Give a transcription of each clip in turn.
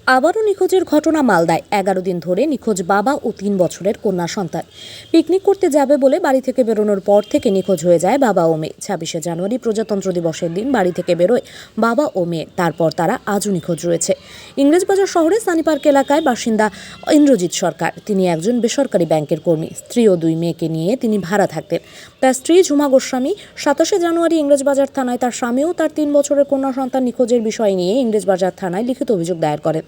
আবারও নিখোঁজের ঘটনা মালদায়। 11 দিন ধরে নিখোঁজ বাবা ও 3 বছরের কন্যা সন্তান। পিকনিক করতে যাবে বলে বাড়ি থেকে বেরোনোর পর থেকে নিখোঁজ হয়ে যায় বাবা ও মেয়ে। 26শে জানুয়ারি প্রজাতন্ত্র দিবসের দিন বাড়ি থেকে বেরোয় বাবা ও মেয়ে, তারপর তারা আজও নিখোঁজ রয়েছে। ইংরেজবাজার শহরে সানি পার্ক এলাকায় বাসিন্দা ইন্দ্রজিৎ সরকার। তিনি একজন বেসরকারি ব্যাংকের কর্মী। স্ত্রী ও 2 মেয়েকে নিয়ে তিনি ভাড়া থাকতেন। তার স্ত্রী ঝুমা গোস্বামী 27শে জানুয়ারি ইংরেজবাজার থানায় তার স্বামী ও তার 3 বছরের কন্যা সন্তান নিখোঁজের বিষয় নিয়ে ইংরেজবাজার থানায় লিখিত অভিযোগ দায়ের করেন।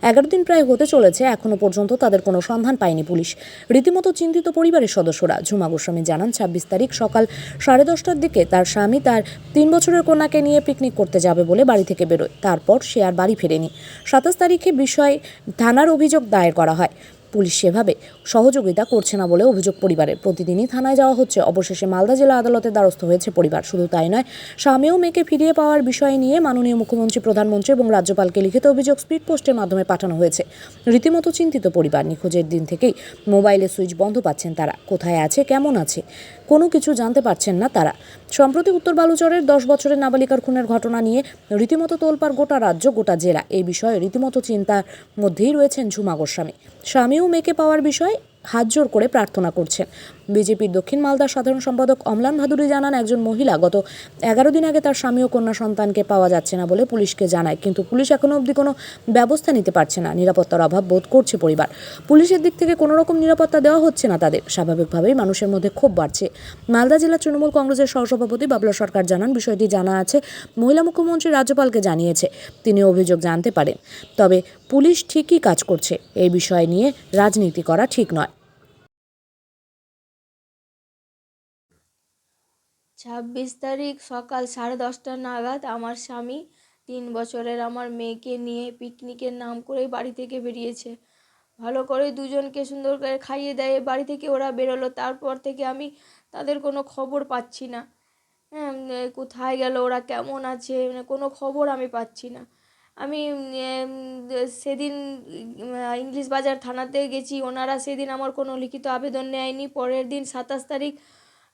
11 দিন প্রায় হতে চলেছে, এখনো পর্যন্ত তাদের কোনো সন্ধান পায়নি পুলিশ। রীতিমতো চিন্তিত পরিবারের সদস্যরা। ঝুমা গোস্বামী জানান, 26 তারিখ সকাল 10:30টার দিকে তার স্বামী তার 3 বছরের কন্যাকে নিয়ে পিকনিক করতে যাবে বলে বাড়ি থেকে বেরোয়। তারপর সে আর বাড়ি ফেরেনি। 27 তারিখে বিষয়ে থানার অভিযোগ দায়ের করা হয়। পুলিশ সেভাবে সহযোগিতা করছে না বলে অভিযোগ পরিবারের। প্রতিদিনই থানায় যাওয়া হচ্ছে। অবশেষে মালদা জেলা আদালতের দ্বারস্থ হয়েছে পরিবার। শুধু তাই নয়, স্বামী ও মেয়েকে ফিরিয়ে পাওয়ার বিষয় নিয়ে মাননীয় মুখ্যমন্ত্রী, প্রধানমন্ত্রী এবং রাজ্যপালকে লিখিত অভিযোগ স্পিড পোস্টের মাধ্যমে পাঠানো হয়েছে। রীতিমতো চিন্তিত পরিবার। নিখোঁজের দিন থেকেই মোবাইলের সুইচ বন্ধ পাচ্ছেন তারা। কোথায় আছে, কেমন আছে, কোনো কিছু জানতে পারছেন না তারা। সম্প্রতি উত্তর বালুচরের 10 বছরের নাবালিকার খুনের ঘটনা নিয়ে রীতিমতো তোলপাড় গোটা রাজ্য, গোটা জেলা। এই বিষয়ে রীতিমতো চিন্তার মধ্যেই রয়েছেন ঝুমা গোস্বামী। স্বামী ও মেয়েকে পাওয়ার বিষয়ে হাত জোর করে প্রার্থনা করছেন। বিজেপির দক্ষিণ মালদার সাধারণ সম্পাদক অম্লান ভাদুরী জানান, একজন মহিলা গত 11 দিন আগে তার স্বামী ও কন্যা সন্তানকে পাওয়া যাচ্ছে না বলে পুলিশকে জানায়, কিন্তু পুলিশ এখনো অবধি কোনো ব্যবস্থা নিতে পারছে না। নিরাপত্তার অভাব বোধ করছে পরিবার। পুলিশের দিক থেকে কোনো রকম নিরাপত্তা দেওয়া হচ্ছে না তাদের। স্বাভাবিকভাবেই মানুষের মধ্যে ক্ষোভ বাড়ছে। মালদা জেলা তৃণমূল কংগ্রেসের সহসভাপতি বাবলা সরকার জানান, বিষয়টি জানা আছে, মহিলা মুখ্যমন্ত্রী রাজ্যপালকে জানিয়েছে, তিনি অভিযোগ জানতে পারেন। তবে পুলিশ ঠিকই কাজ করছে। এই বিষয় নিয়ে রাজনীতি করা ঠিক নয়। 26 তারিখ সকাল 10:30 নাগাদ আমার স্বামী 3 বছরের আমার মেয়েকে নিয়ে পিকনিকের নাম করে বাড়ি থেকে বেরিয়েছে। ভালো করে দুজনকে সুন্দর করে খাইয়ে দেয় বাড়ি থেকে ওরা বেরোলো। তারপর থেকে আমি তাদের কোনো খবর পাচ্ছি না। হ্যাঁ, কোথায় গেল, ওরা কেমন আছে, কোনো খবর আমি পাচ্ছি না। আমি সেদিন ইংলিশ বাজার থানাতে গেছি, ওনারা সেদিন আমার কোনো লিখিত আবেদন নেয়নি। পরের দিন 27 তারিখ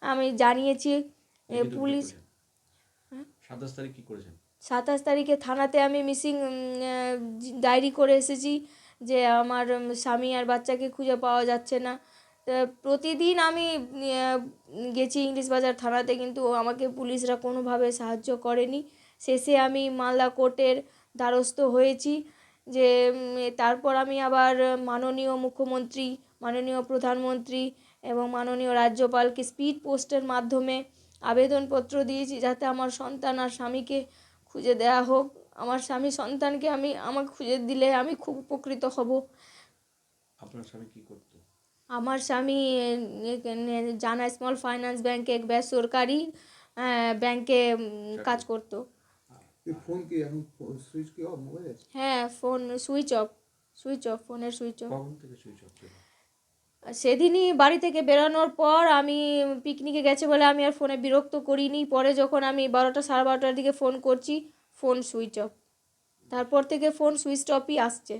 আমি জানিয়েছি পুলিশ। 27 তারিখ কি করেছেন? 27 তারিখে থানাতে আমি মিসিং ডায়েরি করে এসেছি যে আমার স্বামী আর বাচ্চাকে খুঁজে পাওয়া যাচ্ছে না। প্রতিদিন আমি গেছি ইংলিশ বাজার থানাতে, কিন্তু আমাকে পুলিশরা কোনোভাবে সাহায্য করেনি। শেষে আমি মালদা কোর্টের দ্বারস্থ হয়েছি যে তারপর আমি আবার মাননীয় মুখ্যমন্ত্রী, মাননীয় প্রধানমন্ত্রী এবং মাননীয় রাজ্যপালকে স্পিড পোস্টের মাধ্যমে আবেদনপত্র দিয়েছি যাতে আমার সন্তান আর স্বামীকে খুঁজে দেওয়া হোক। আমার স্বামী সন্তানকে আমাকে খুঁজে দিলে আমি খুব উপকৃত হব। আপনার স্বামী কি করতো? আমার স্বামী জানা স্মল ফাইন্যান্স ব্যাংকে, এক বেসরকারি ব্যাংকে কাজ করতো। ফোন কি এখন সুইচ কি অফ মোবাইল? হ্যাঁ, ফোন সুইচ অফ, ফোনের সুইচ অফ। কখন থেকে সুইচ অফ ছিল? সেদিনই বাড়ি থেকে বেরোনোর পর আমি পিকনিকে গেছে বলে আমি আর ফোনে বিরক্ত করিনি। পরে যখন আমি 12টা 12:30টার দিকে ফোন করছি, ফোন সুইচ অফ। তারপর থেকে ফোন সুইচ অফই আসছে,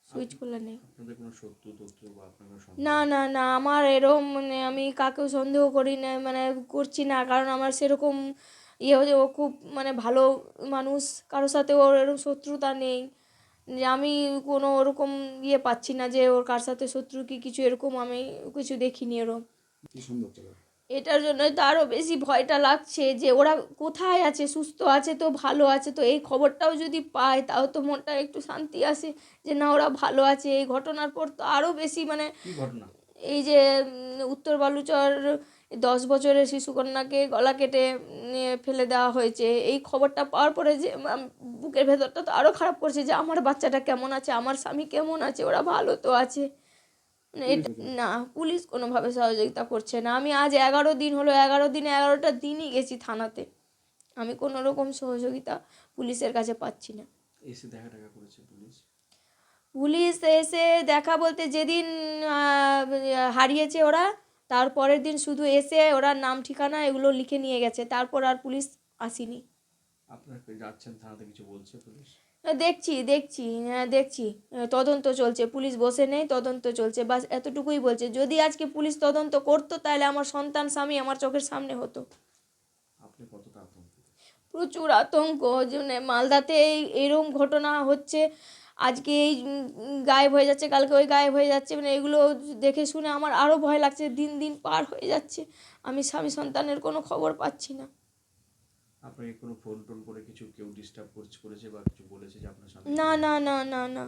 সুইচ খোলা নেই। আপনাদের কোনো শত্রু বা আপনার কোনো না না না, আমার এরকম আমি কাকেও সন্দেহ করি না, করছি না, কারণ আমার সেরকম হচ্ছে, ও খুব ভালো মানুষ, কারোর সাথে ওর এরকম শত্রুতা নেই। যে আমি কোনো ওরকম পাচ্ছি না যে ওর কার সাথে শত্রু কি কিছু, এরকম আমি কিছু দেখিনি এরকম। কি সুন্দর ছিল। এটার জন্য তো আরও বেশি ভয়টা লাগছে যে ওরা কোথায় আছে, সুস্থ আছে তো, ভালো আছে তো, এই খবরটাও যদি পায় তাও তো মনটা একটু শান্তি আসে যে না ওরা ভালো আছে। এই ঘটনার পর তো আরও বেশি কি ঘটনা? এই যে উত্তর বালুচর 10 বছরের শিশুকন্যাকে গলা কেটে ফেলে দেওয়া হয়েছে, এই খবরটা পাওয়ার পরে যে বুকের ভেতরটা তো আরও খারাপ করছে যে আমার বাচ্চাটা কেমন আছে, আমার স্বামী কেমন আছে, ওরা ভালো তো আছে। না, পুলিশ কোনোভাবে সহযোগিতা করছে না। আমি আজ 11 দিন হলো, 11 দিনে 11টা দিনই গেছি থানাতে, আমি কোনো রকম সহযোগিতা পুলিশের কাছে পাচ্ছি না। এসে দেখা টাকা করেছে পুলিশ? পুলিশ এসে দেখা বলতে যেদিন হারিয়েছে ওরা, তারপরের দিন শুধু এসে ওরা নাম ঠিকানা এগুলো লিখে নিয়ে গেছে, তারপর আর পুলিশ আসেনি। আপনার যাচ্ছেন থানাতে, কিছু বলছে পুলিশ? দেখছি তদন্ত চলছে, পুলিশ বসে নেই, তদন্ত চলছে, বাস এতটুকুই বলছে। যদি আজকে পুলিশ তদন্ত করতো তাহলে আমার সন্তান স্বামী আমার চোখের সামনে হতো। আপনি কতটা আতঙ্কিত? প্রচুর আতঙ্ক, মালদাতে এইরকম ঘটনা হচ্ছে। আজকে এই গায়েব হয়ে যাচ্ছে, কালকে ওই গায়েব হয়ে যাচ্ছে, মানে এগুলো দেখে শুনে আমার আরও ভয় লাগছে। দিন দিন পার হয়ে যাচ্ছে, আমি স্বামী সন্তানের কোনো খবর পাচ্ছি না। আপনাকে কোনো ফোন টোন করে কিছু কেউ ডিস্টার্ব করেছে বা কিছু বলেছে যে আপনার স্বামী? না না না না না,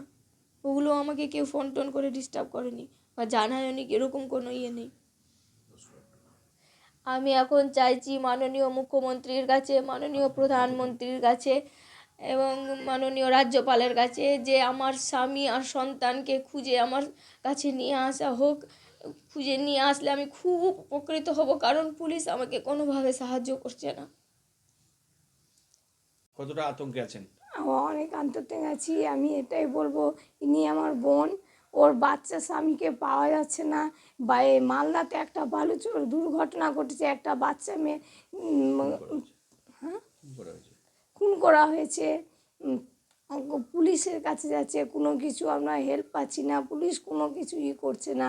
ওগুলো আমাকে কেউ ফোন টোন করে ডিস্টার্ব করেনি বা জানায়নি, এরকম কোনো ইয়ে নেই। আমি এখন চাইছি মাননীয় মুখ্যমন্ত্রীর কাছে, মাননীয় প্রধানমন্ত্রীর কাছে এবং মাননীয় রাজ্যপালের কাছে যে আমার স্বামী আর সন্তানকে খুঁজে আমার কাছে নিয়ে আসা হোক। খুঁজে নিয়ে আসলে আমি খুব উপকৃত হব, কারণ পুলিশ আমাকে কোনোভাবে সাহায্য করছে না। কতটা আতঙ্কে আছেন? অনেক আন্ততে গেছি। আমি এটাই বলবো, ইনি আমার বোন, ওর বাচ্চা স্বামীকে পাওয়া যাচ্ছে না। বা এই মালদাতে একটা বালুচর দুর্ঘটনা ঘটেছে, একটা বাচ্চা মেয়ে কি করা হয়েছে? খুন করা হয়েছে। পুলিশের কাছে যাচ্ছে, কোনো কিছু আমরা হেল্প পাচ্ছি না, পুলিশ কোনো কিছুই করছে না।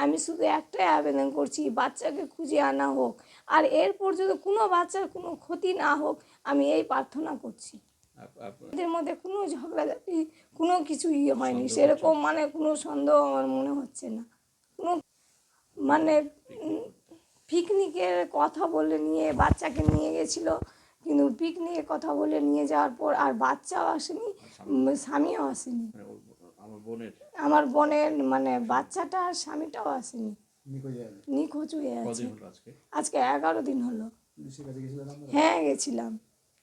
আমি শুধু একটাই আবেদন করছি, বাচ্চাকে খুঁজে আনা হোক, আর এরপর যদি কোনো বাচ্চার কোনো ক্ষতি না হোক, আমি এই প্রার্থনা করছি। এদের মধ্যে কোনো ঝগড়াঝাটি কোনো কিছুই হয়নি সেরকম, মানে কোনো সন্দেহ আমার মনে হচ্ছে না। কোনো মানে পিকনিকের কথা বলে নিয়ে বাচ্চাকে নিয়ে গেছিলো, কিন্তু পিকনিকের কথা বলে নিয়ে যাওয়ার পর আর বাচ্চাও আসেনি, স্বামীও আসেনি। মানে আমার বোনের আমার বোনের মানে বাচ্চাটা আর স্বামীটাও আসেনি, নিখোঁজ হয়ে গেছে। নিখোঁজ হয়ে আছে। কদিন হলো আজকে? আজকে 11 দিন হলো। পুলিশের কাছে গেছিলেন আপনারা? হ্যাঁ গেছিলাম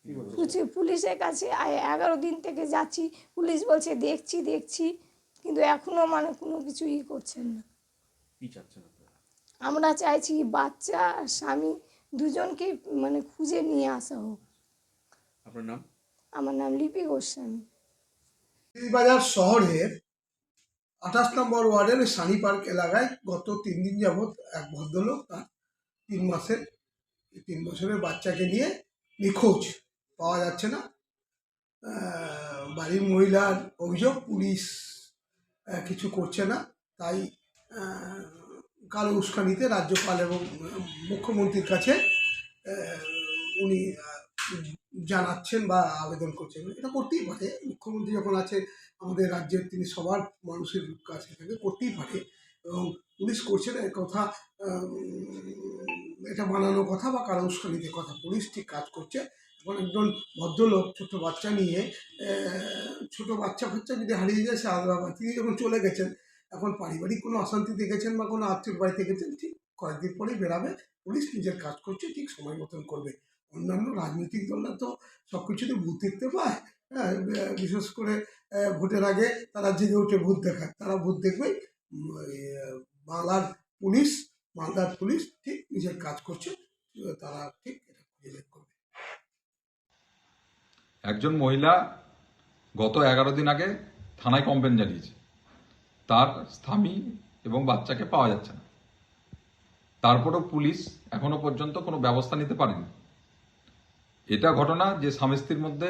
কি বলছে? পুলিশের কাছে। 11 দিন থেকে যাচ্ছি, পুলিশ বলছে দেখছি, কিন্তু এখনও মানে কোনো কিছুই করছেন না। কি চাচ্ছেন আপনারা? আমরা চাইছি বাচ্চা আর স্বামী দুজনকে মানে খুঁজে নিয়ে আসা হোক। আপনার নাম? আমার নাম লিপি গোস্বামী। বাজার শহরের 28 নম্বর ওয়ার্ডের সানি পার্ক এলাকায় গত 3 দিন যাবৎ এক ভদ্রলোক তার 3 বছরের বাচ্চাকে নিয়ে নিখোঁজ, পাওয়া যাচ্ছে না। বাড়ির মহিলার অভিযোগ পুলিশ কিছু করছে না, তাই কালো উস্কানিতে রাজ্যপাল এবং মুখ্যমন্ত্রীর কাছে উনি জানাচ্ছেন বা আবেদন করছেন। এটা করতেই পারে, মুখ্যমন্ত্রী যখন আছে আমাদের রাজ্যের, তিনি সবার মানুষের কাছে থেকে করতেই পারে। এবং পুলিশ করছে না এ কথা, এটা বানানো কথা বা কারো উস্কানিতে কথা। পুলিশ ঠিক কাজ করছে। এখন একজন ভদ্রলোক ছোট বাচ্চা নিয়ে, ছোট বাচ্চা যদি হারিয়ে যায় সে আলাদা ব্যাপার, তিনি যখন চলে গেছেন, এখন পারিবারিক কোনো অশান্তি দেখেছেন বা কোনো আত্মীয় বাড়িতে গেছেন, ঠিক কয়েকদিন পরেই বেরাবে। পুলিশ নিজের কাজ করছে, ঠিক সময় মতন করবে। অন্যান্য রাজনৈতিক দলরা তো সব কিছুতে ভূত দেখতে পায়, হ্যাঁ, বিশেষ করে ভোটের আগে তারা জেগে উঠে ভূত দেখায়, তারা ভূত দেখবেই। মালদার পুলিশ ঠিক নিজের কাজ করছে, তারা ঠিক এটা খুঁজে বের করবে। একজন মহিলা গত 11 দিন আগে থানায় কমপ্লেন জানিয়েছে, তার স্বামী এবং বাচ্চাকে পাওয়া যাচ্ছে না। তারপরেও পুলিশ এখনো পর্যন্ত কোনো ব্যবস্থা নিতে পারেনি। এটা ঘটনা যে স্বামী স্ত্রীর মধ্যে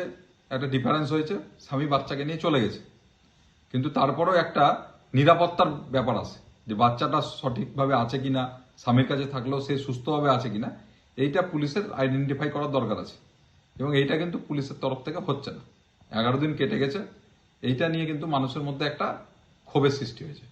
একটা ডিফারেন্স হয়েছে, স্বামী বাচ্চাকে নিয়ে চলে গেছে, কিন্তু তারপরেও একটা নিরাপত্তার ব্যাপার আছে যে বাচ্চাটা সঠিকভাবে আছে কিনা, স্বামীর কাছে থাকলেও সে সুস্থভাবে আছে কিনা, এইটা পুলিশের আইডেন্টিফাই করার দরকার আছে। এবং এইটা কিন্তু পুলিশের তরফ থেকে হচ্ছে না। 11 দিন কেটে গেছে, এইটা নিয়ে কিন্তু মানুষের মধ্যে একটা ক্ষোভের সৃষ্টি হয়েছে।